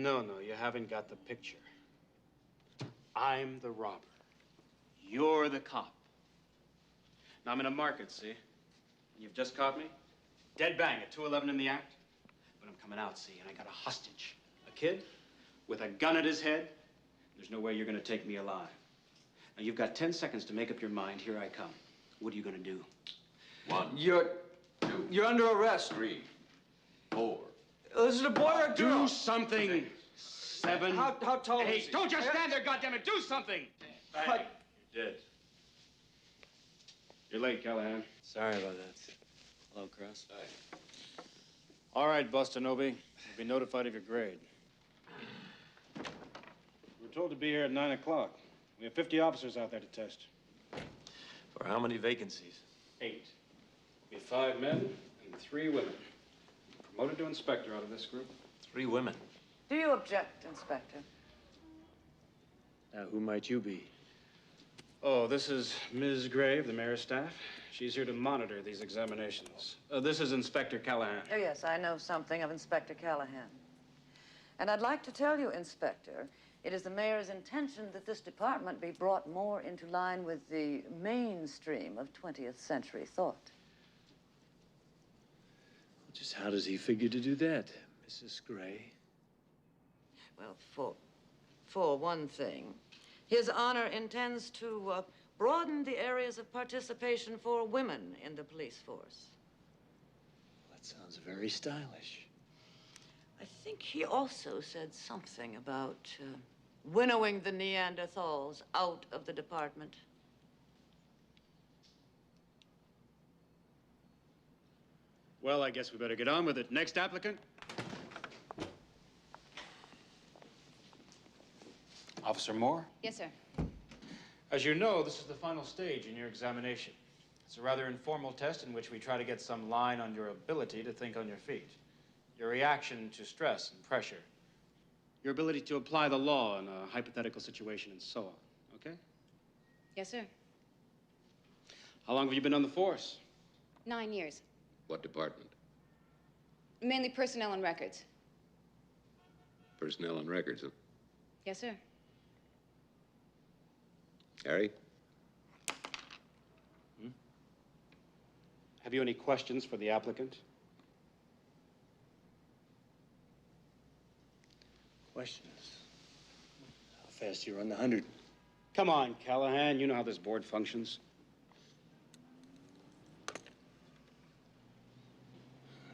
No, you haven't got the picture. I'm the robber. You're the cop. Now, I'm in a market, see? You've just caught me? Dead bang at 2:11 in the act. But I'm coming out, see, and I got a hostage. A kid with a gun at his head. There's no way you're gonna take me alive. Now, you've got 10 seconds to make up your mind. Here I come. What are you gonna do? 1, You're 2, You're under arrest. 3, 4. This is a boy or a girl? Do something. 7. How tall is 8. he? Don't just stand there, goddammit. Do something. Bang. You're dead. You're late, Callahan. Sorry about that. Hello, Cross. Hi. All right, Bostanobi. You'll be notified of your grade. We were told to be here at 9 o'clock. We have 50 officers out there to test. For how many vacancies? 8. We have 5 men and 3 women. Promoted to inspector out of this group. 3 women. Do you object, Inspector? Now, who might you be? Oh, this is Ms. Gray of the mayor's staff. She's here to monitor these examinations. This is Inspector Callahan. Oh, yes, I know something of Inspector Callahan. And I'd like to tell you, Inspector, it is the mayor's intention that this department be brought more into line with the mainstream of 20th century thought. Just how does he figure to do that, Mrs. Gray? Well, for one thing, His Honor intends to broaden the areas of participation for women in the police force. That sounds very stylish. I think he also said something about winnowing the Neanderthals out of the department. Well, I guess we better get on with it. Next applicant. Officer Moore? Yes, sir. As you know, this is the final stage in your examination. It's a rather informal test in which we try to get some line on your ability to think on your feet, your reaction to stress and pressure, your ability to apply the law in a hypothetical situation, and so on. Okay? Yes, sir. How long have you been on the force? 9 years. What department? Mainly personnel and records. Personnel and records. Yes, sir. Harry? Have you any questions for the applicant? Questions? How fast do you run the 100? Come on, Callahan. You know how this board functions.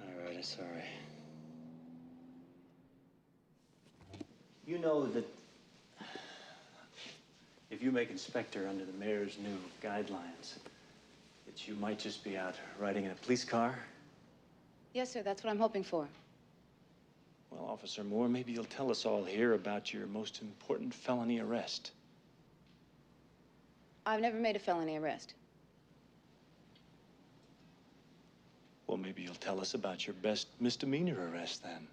All right, I'm sorry. You know that if you make inspector under the mayor's new guidelines, that you might just be out riding in a police car? Yes, sir. That's what I'm hoping for. Well, Officer Moore, maybe you'll tell us all here about your most important felony arrest. I've never made a felony arrest. Well, maybe you'll tell us about your best misdemeanor arrest, then.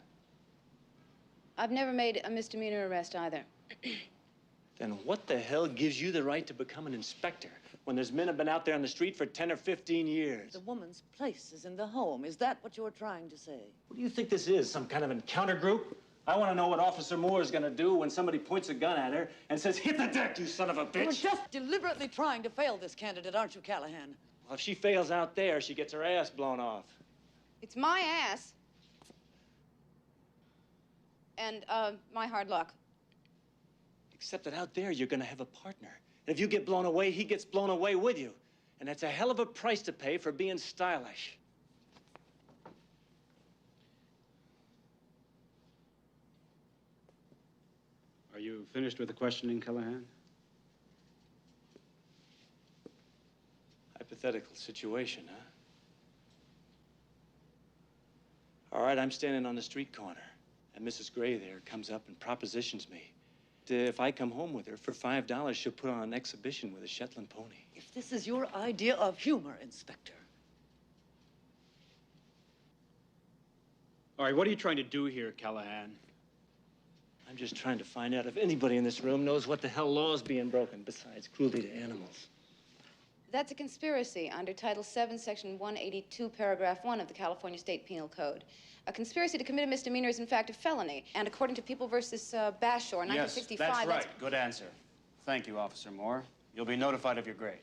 I've never made a misdemeanor arrest either. Then what the hell gives you the right to become an inspector when there's men have been out there on the street for 10 or 15 years? The woman's place is in the home. Is that what you're trying to say? What do you think this is, some kind of encounter group? I want to know what Officer Moore is going to do when somebody points a gun at her and says, "Hit the deck, you son of a bitch!" You're just deliberately trying to fail this candidate, aren't you, Callahan? Well, if she fails out there, she gets her ass blown off. It's my ass. And, my hard luck. Except that out there, you're going to have a partner. And if you get blown away, he gets blown away with you. And that's a hell of a price to pay for being stylish. Are you finished with the questioning, Callahan? Hypothetical situation, huh? All right, I'm standing on the street corner, and Mrs. Gray there comes up and propositions me. If I come home with her, for $5, she'll put on an exhibition with a Shetland pony. If this is your idea of humor, Inspector. All right, what are you trying to do here, Callahan? I'm just trying to find out if anybody in this room knows what the hell law is being broken, besides cruelty to animals. That's a conspiracy under Title VII, Section 182, Paragraph 1 of the California State Penal Code. A conspiracy to commit a misdemeanor is, in fact, a felony. And according to People versus Bashore, in 1965... Yes, that's right. Good answer. Thank you, Officer Moore. You'll be notified of your grade.